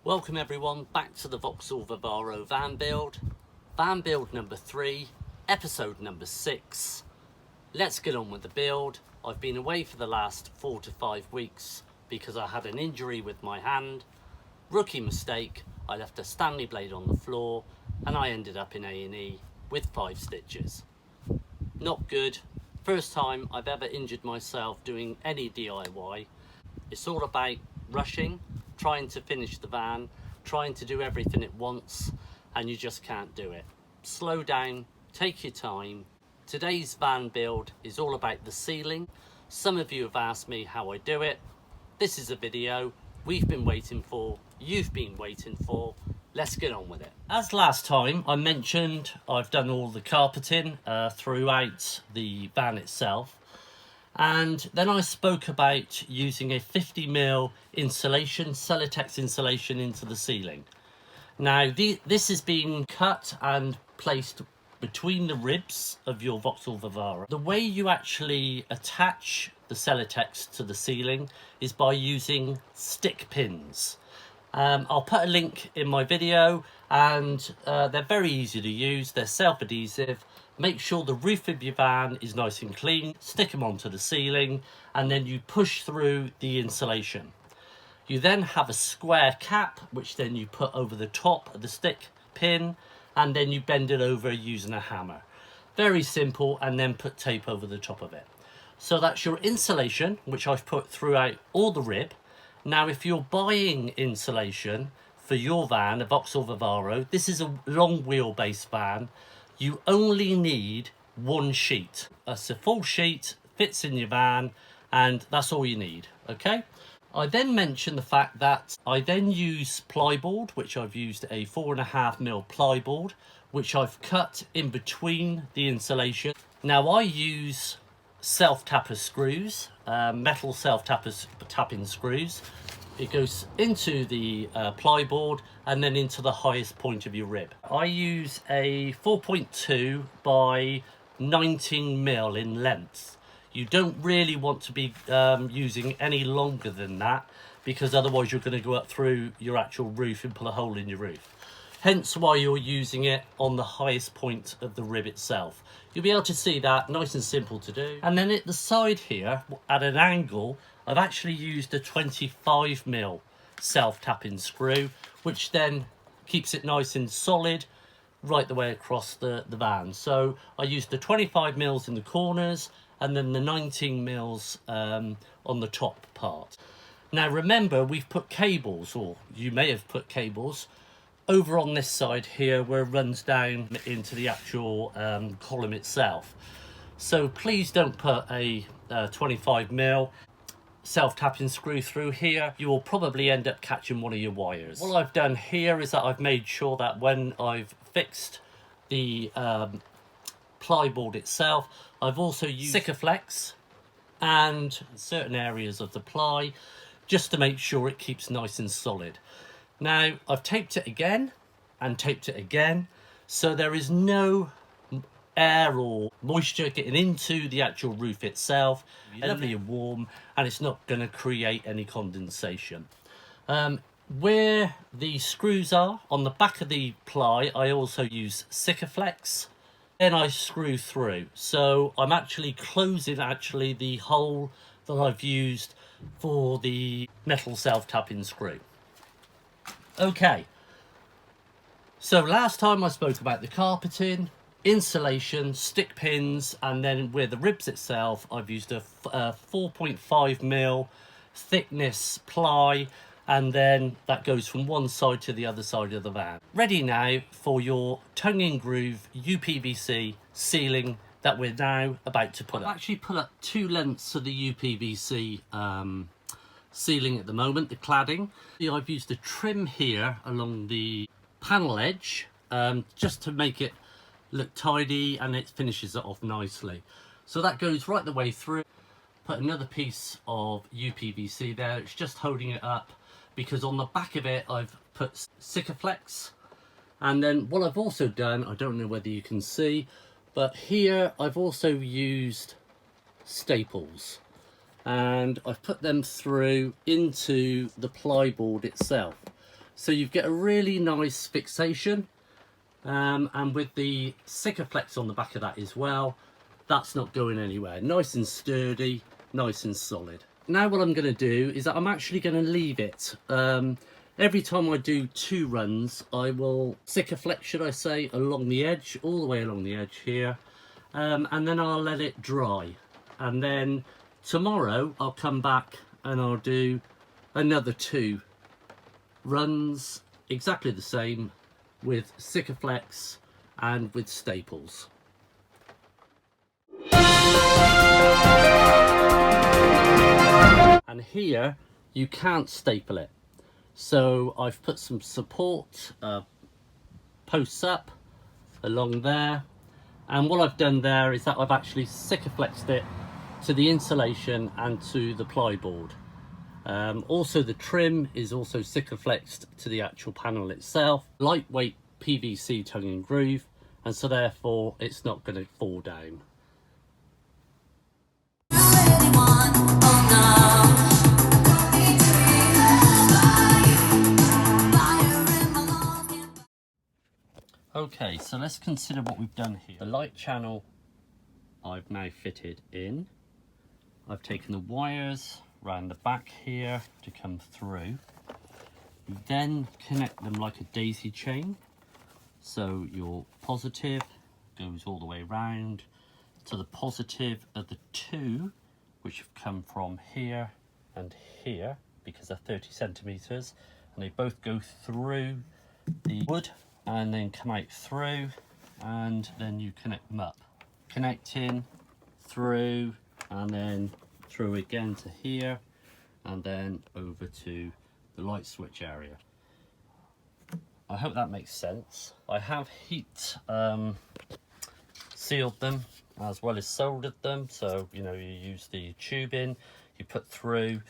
Welcome everyone back to the Vauxhall Vivaro van build number 3, episode number 6. Let's get on with the build. I've been away for the last 4 to 5 weeks because I had an injury with my hand. Rookie mistake, I left a Stanley Blade on the floor and I ended up in A&E with 5 stitches. Not good. First time I've ever injured myself doing any DIY. It's all about rushing, trying to finish the van, trying to do everything at once, and you just can't do it. Slow down, take your time. Today's van build is all about the ceiling. Some of you have asked me how I do it. This is a video we've been waiting for, you've been waiting for. Let's get on with it. As last time I mentioned, I've done all the carpeting throughout the van itself. And then I spoke about using a 50mm insulation, Celotex insulation into the ceiling. Now this is being cut and placed between the ribs of your Vauxhall Vivaro. The way you actually attach the Celotex to the ceiling is by using stick pins. I'll put a link in my video, and they're very easy to use. They're self-adhesive. Make sure the roof of your van is nice and clean, stick them onto the ceiling, and then you push through the insulation. You then have a square cap, which then you put over the top of the stick pin, and then you bend it over using a hammer. Very simple, and then put tape over the top of it. So that's your insulation, which I've put throughout all the rib. Now, if you're buying insulation for your van, a Vauxhall Vivaro, this is a long wheelbase van, you only need one sheet. That's a full sheet, fits in your van, and that's all you need, okay? I then mentioned the fact that I then use plyboard, which I've used a 4.5mm plyboard, which I've cut in between the insulation. Now I use self-tapper screws, metal self-tapping screws. It goes into the plyboard and then into the highest point of your rib. I use a 4.2 by 19mm in length. You don't really want to be using any longer than that, because otherwise you're going to go up through your actual roof and pull a hole in your roof. Hence why you're using it on the highest point of the rib itself. You'll be able to see that, nice and simple to do. And then at the side here, at an angle, I've actually used a 25mm self-tapping screw, which then keeps it nice and solid right the way across the van. So I used the 25mm in the corners and then the 19mm on the top part. Now remember, we've put cables, or you may have put cables, over on this side here where it runs down into the actual column itself. So please don't put a 25mm self-tapping screw through here. You will probably end up catching one of your wires. What I've done here is that I've made sure that when I've fixed the plyboard itself, I've also used Sikaflex and certain areas of the ply just to make sure it keeps nice and solid. Now I've taped it again and taped it again, so there is no air or moisture getting into the actual roof itself. It's lovely and warm, and it's not going to create any condensation. Where the screws are on the back of the ply, I also use Sikaflex. Then I screw through, so I'm actually closing the hole that I've used for the metal self-tapping screw. Okay, so last time I spoke about the carpeting, insulation, stick pins, and then with the ribs itself, I've used a 4.5mm thickness ply, and then that goes from one side to the other side of the van. Ready now for your tongue and groove UPVC ceiling that we're now about to put up. I've actually put up 2 lengths of the UPVC ceiling at the moment, the cladding. I've used a trim here along the panel edge just to make it look tidy, and it finishes it off nicely. So that goes right the way through. Put another piece of UPVC there. It's just holding it up because on the back of it I've put Sikaflex. And then what I've also done, I don't know whether you can see, but here I've also used staples. and I've put them through into the plyboard itself. So you get a really nice fixation, and with the Sikaflex on the back of that as well, that's not going anywhere. Nice and sturdy, nice and solid. Now what I'm going to do is that I'm actually going to leave it. Every time I do 2 runs, I will Sikaflex, should I say, along the edge, all the way along the edge here, and then I'll let it dry. And then tomorrow I'll come back and I'll do another 2 runs, exactly the same, with Sikaflex and with staples. And here you can't staple it, so I've put some support posts up along there, and what I've done there is that I've actually Sikaflexed it to the insulation and to the plyboard. Also the trim is also Sikaflexed to the actual panel itself. Lightweight PVC tongue and groove, and so therefore it's not going to fall down. Okay, so let's consider what we've done here. The light channel I've now fitted in. I've taken the wires around the back here to come through. You then connect them like a daisy chain. So your positive goes all the way around to the positive of the 2, which have come from here and here, because they're 30 centimeters, and they both go through the wood and then come out through, and then you connect them up. Connecting through, and then through again to here, and then over to the light switch area. I hope that makes sense. I have heat sealed them as well as soldered them, so you know, you use the tubing, you put through,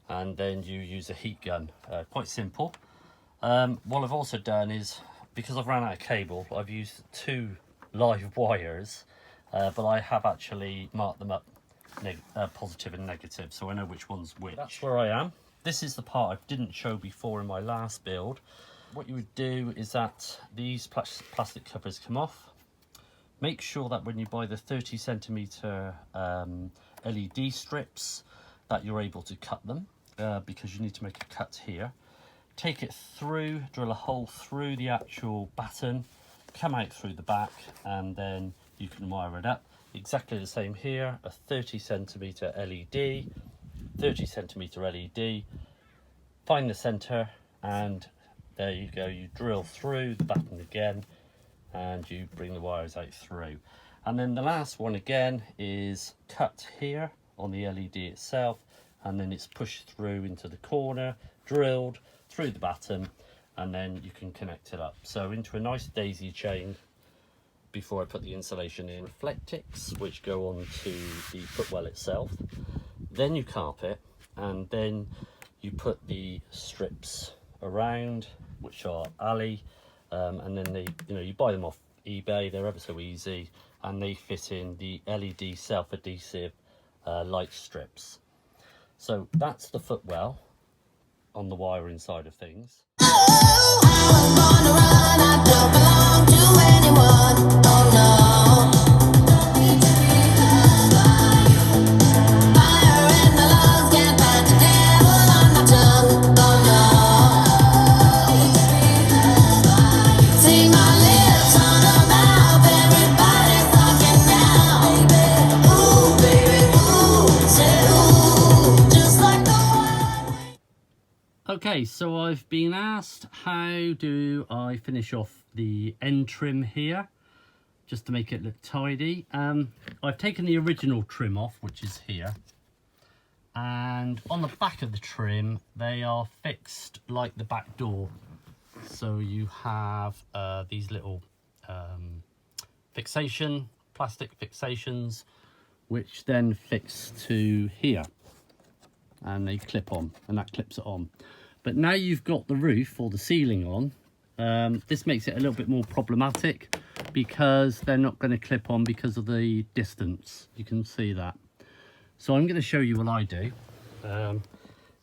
and then you use a heat gun. Quite simple. What I've also done is, because I've run out of cable, I've used 2 live wires, but I have actually marked them up positive and negative, so I know which one's which. That's where I am. This is the part I didn't show before in my last build. What you would do is that these plastic covers come off. Make sure that when you buy the 30 centimeter LED strips that you're able to cut them, because you need to make a cut here. Take it through, drill a hole through the actual batten, come out through the back, and then you can wire it up. Exactly the same here, a 30 centimeter LED, 30 centimeter LED, find the center, and there you go, you drill through the batten again, and you bring the wires out through. And then the last one again is cut here on the LED itself, and then it's pushed through into the corner, drilled through the batten, and then you can connect it up. So into a nice daisy chain before I put the insulation in. Reflectics, which go on to the footwell itself. Then you carpet, and then you put the strips around, which are alley, and then they, you know, you buy them off eBay, they're ever so easy, and they fit in the LED self-adhesive light strips. So that's the footwell on the wiring side of things. Okay, so I've been asked, how do I finish off the end trim here, just to make it look tidy. I've taken the original trim off, which is here, and on the back of the trim they are fixed like the back door. So you have these little plastic fixations, which then fix to here, and they clip on, and that clips it on. But now you've got the roof or the ceiling on, this makes it a little bit more problematic, because they're not going to clip on because of the distance. You can see that. So I'm going to show you what I do.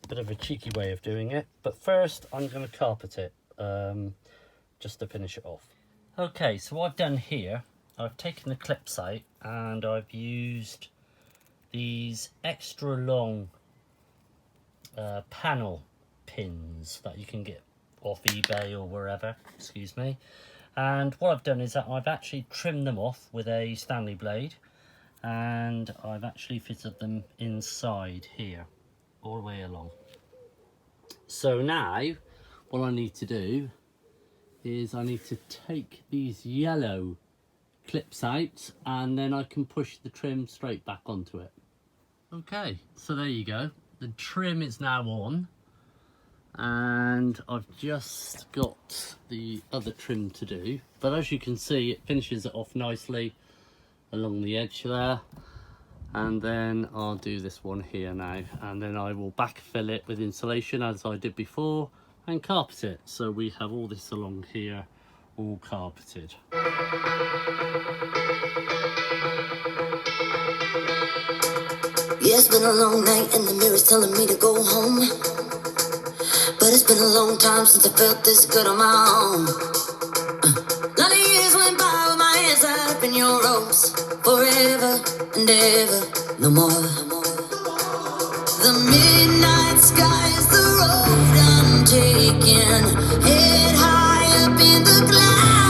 bit of a cheeky way of doing it, but first I'm going to carpet it just to finish it off. Okay, so what I've done here, I've taken the clips out and I've used these extra long panel pins that you can get off eBay or wherever, excuse me. And what I've done is that I've actually trimmed them off with a Stanley Blade, and I've actually fitted them inside here, all the way along. So now, what I need to do is I need to take these yellow clips out, and then I can push the trim straight back onto it. Okay, so there you go. The trim is now on, and I've just got the other trim to do, but as you can see, it finishes it off nicely along the edge there. And then I'll do this one here now, and then I will backfill it with insulation as I did before and carpet it, so we have all this along here all carpeted. Yeah, it's been a long night and the mirror's telling me to go home, but it's been a long time since I felt this good on my own. Lot of years went by with my hands tied up in your ropes, forever and ever, no more. The midnight sky is the road I'm taking, head high up in the clouds.